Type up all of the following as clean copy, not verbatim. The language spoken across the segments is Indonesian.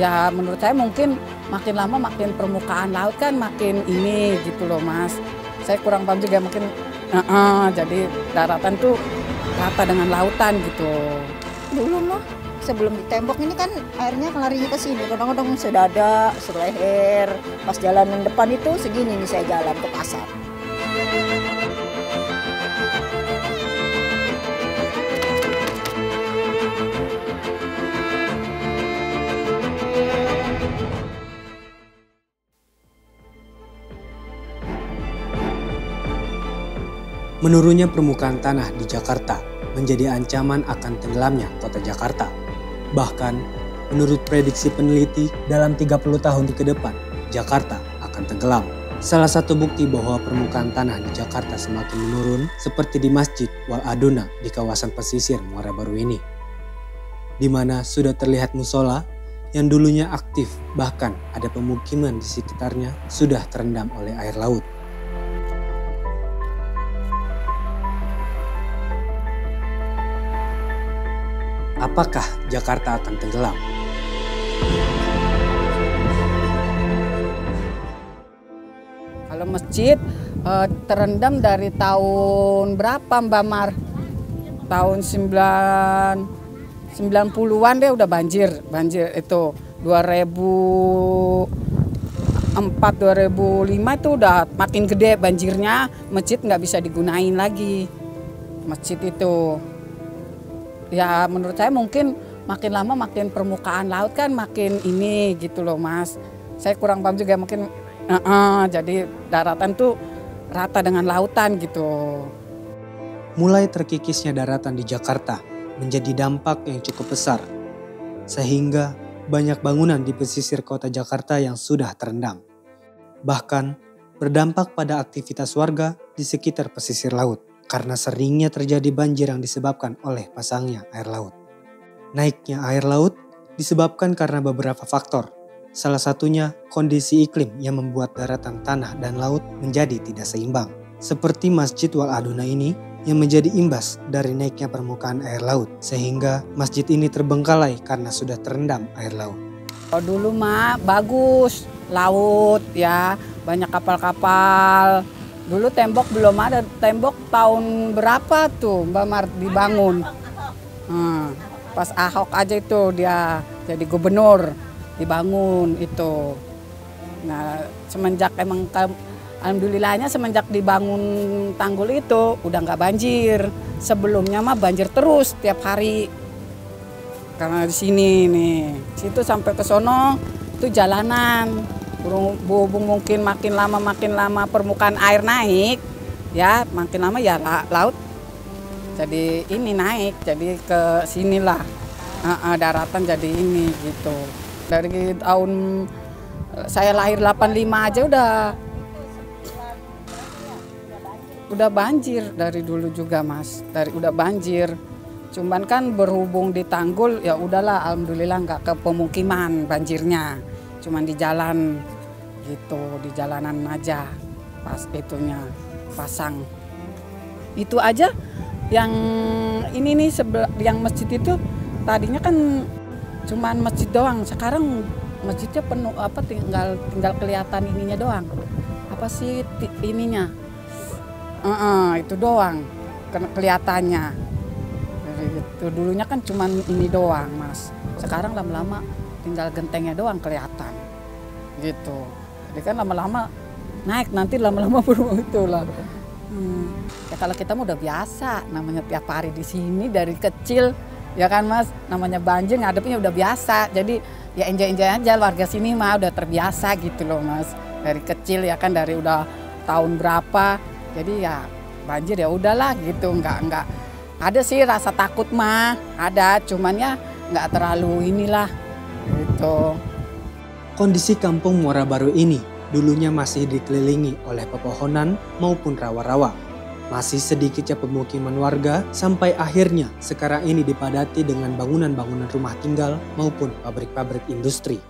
Ya menurut saya mungkin makin lama makin permukaan laut kan makin ini gitu loh Mas. Saya kurang paham juga mungkin jadi daratan tuh rata dengan lautan gitu. Dulu mah sebelum ditembok ini kan airnya larinya ke sini, kadang-kadang sedada, seleher. Pas jalanan depan itu segini nih saya jalan ke pasar. Menurunnya permukaan tanah di Jakarta menjadi ancaman akan tenggelamnya kota Jakarta. Bahkan, menurut prediksi peneliti, dalam 30 tahun ke depan, Jakarta akan tenggelam. Salah satu bukti bahwa permukaan tanah di Jakarta semakin menurun seperti di Masjid Wal Aduna di kawasan pesisir Muara Baru ini, di mana sudah terlihat musola yang dulunya aktif, bahkan ada pemukiman di sekitarnya sudah terendam oleh air laut. Apakah Jakarta akan tenggelam? Kalau masjid terendam dari tahun berapa Mbak Mar? Tahun 90-an deh udah banjir itu 2004 2005 itu udah makin gede banjirnya, masjid nggak bisa digunain lagi masjid itu. Ya menurut saya mungkin makin lama makin permukaan laut kan makin ini gitu loh Mas. Saya kurang paham juga mungkin jadi daratan tuh rata dengan lautan gitu. Mulai terkikisnya daratan di Jakarta menjadi dampak yang cukup besar. Sehingga banyak bangunan di pesisir kota Jakarta yang sudah terendam. Bahkan berdampak pada aktivitas warga di sekitar pesisir laut. Karena seringnya terjadi banjir yang disebabkan oleh pasangnya air laut. Naiknya air laut disebabkan karena beberapa faktor. Salah satunya kondisi iklim yang membuat daratan tanah dan laut menjadi tidak seimbang. Seperti Masjid Wal Aduna ini yang menjadi imbas dari naiknya permukaan air laut. Sehingga masjid ini terbengkalai karena sudah terendam air laut. Kalau dulu mah bagus, laut ya, banyak kapal-kapal. Dulu tembok belum ada, tembok tahun berapa tuh Mbak Mar dibangun. Pas Ahok aja itu dia jadi gubernur dibangun itu. Nah semenjak alhamdulillahnya semenjak dibangun tanggul itu udah nggak banjir. Sebelumnya mah banjir terus tiap hari. Karena di sini nih, situ sampai ke sono itu jalanan. Berhubung mungkin makin lama permukaan air naik, ya makin lama ya laut jadi ini naik, jadi ke sinilah daratan jadi ini gitu. Dari tahun saya lahir 85 aja udah banjir dari dulu juga Mas, udah banjir. Cuman kan berhubung di tanggul ya udahlah alhamdulillah nggak ke pemukiman banjirnya, cuman di jalan gitu, di jalanan aja pas itunya pasang. Itu aja yang ini nih yang masjid itu tadinya kan cuman masjid doang, sekarang masjidnya penuh tinggal kelihatan ininya doang. Apa sih ininya? Itu doang kelihatannya. Itu dulunya kan cuman ini doang Mas. Sekarang lama-lama tinggal gentengnya doang kelihatan. Gitu. Jadi kan lama-lama naik, nanti lama-lama berubah itulah. Ya kalau kita mah udah biasa, namanya tiap hari di sini dari kecil, ya kan Mas, namanya banjir ngadepnya udah biasa. Jadi ya enjoy aja warga sini mah udah terbiasa gitu loh Mas. Dari kecil ya kan, dari udah tahun berapa, jadi ya banjir ya udahlah gitu, nggak ada sih rasa takut mah, ada, cuman ya nggak terlalu inilah gitu. Kondisi kampung Muara Baru ini dulunya masih dikelilingi oleh pepohonan maupun rawa-rawa. Masih sedikitnya pemukiman warga sampai akhirnya sekarang ini dipadati dengan bangunan-bangunan rumah tinggal maupun pabrik-pabrik industri.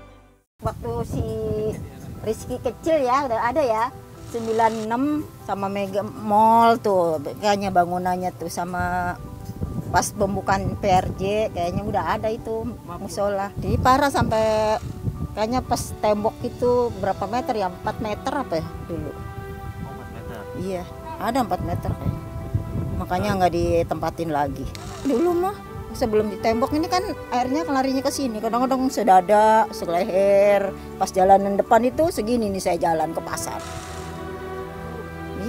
Waktu si Rizky kecil ya udah ada ya, 96 sama Mega Mall tuh kayaknya bangunannya tuh, sama pas pembukaan PRJ kayaknya udah ada itu musola. Jadi parah sampai Kayaknya pas tembok itu berapa meter ya? 4 meter apa ya dulu? 4 meter. Iya, ada 4 meter kayaknya. Makanya nggak ditempatin lagi. Dulu mah sebelum ditembok ini kan airnya larinya ke sini. Kadang-kadang sedada, seleher. Pas jalanan depan itu segini nih saya jalan ke pasar.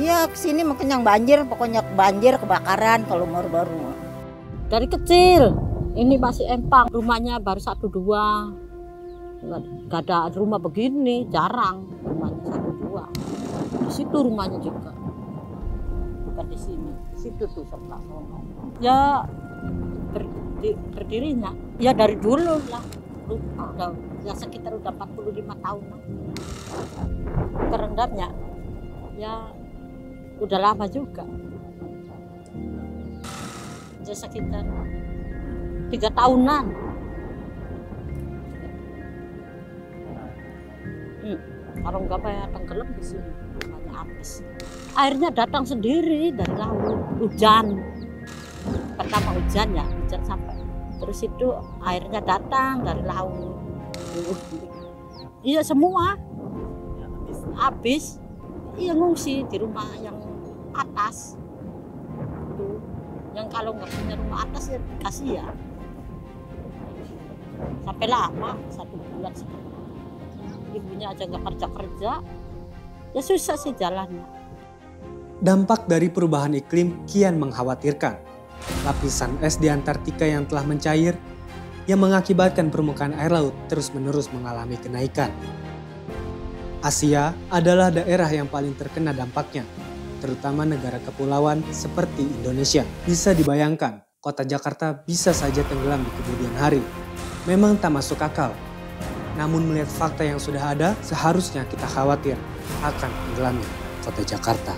Iya, ke sini makanya banjir, pokoknya banjir, kebakaran kalau baru-baru. Dari kecil ini masih empang, rumahnya baru 1-2, nggak ada rumah begini, jarang rumahnya 1-2. Di situ rumahnya juga, bukan di sini, di situ tuh sebelah sono. Ya berdirinya, ya dari dulu lah, udah ya sekitar udah 45 tahun lah. Kerendamnya, ya udah lama juga. Ya sekitar 3 tahunan. Kalau nggak bayar tenggelam di sini, rumahnya habis. Airnya datang sendiri dari laut, hujan. Pertama hujan ya, hujan sampai. Terus itu airnya datang dari laut. Iya semua habis. Iya ngungsi di rumah yang atas. Yang kalau nggak punya rumah atas ya dikasih ya. Sampai lama, 1 bulan setengah. Ibunya aja nggak kerja, ya susah sih jalannya. Dampak dari perubahan iklim kian mengkhawatirkan. Lapisan es di Antartika yang telah mencair, yang mengakibatkan permukaan air laut terus-menerus mengalami kenaikan. Asia adalah daerah yang paling terkena dampaknya, terutama negara kepulauan seperti Indonesia. Bisa dibayangkan, kota Jakarta bisa saja tenggelam di kemudian hari. Memang tak masuk akal. Namun melihat fakta yang sudah ada, seharusnya kita khawatir akan tenggelamnya kota Jakarta.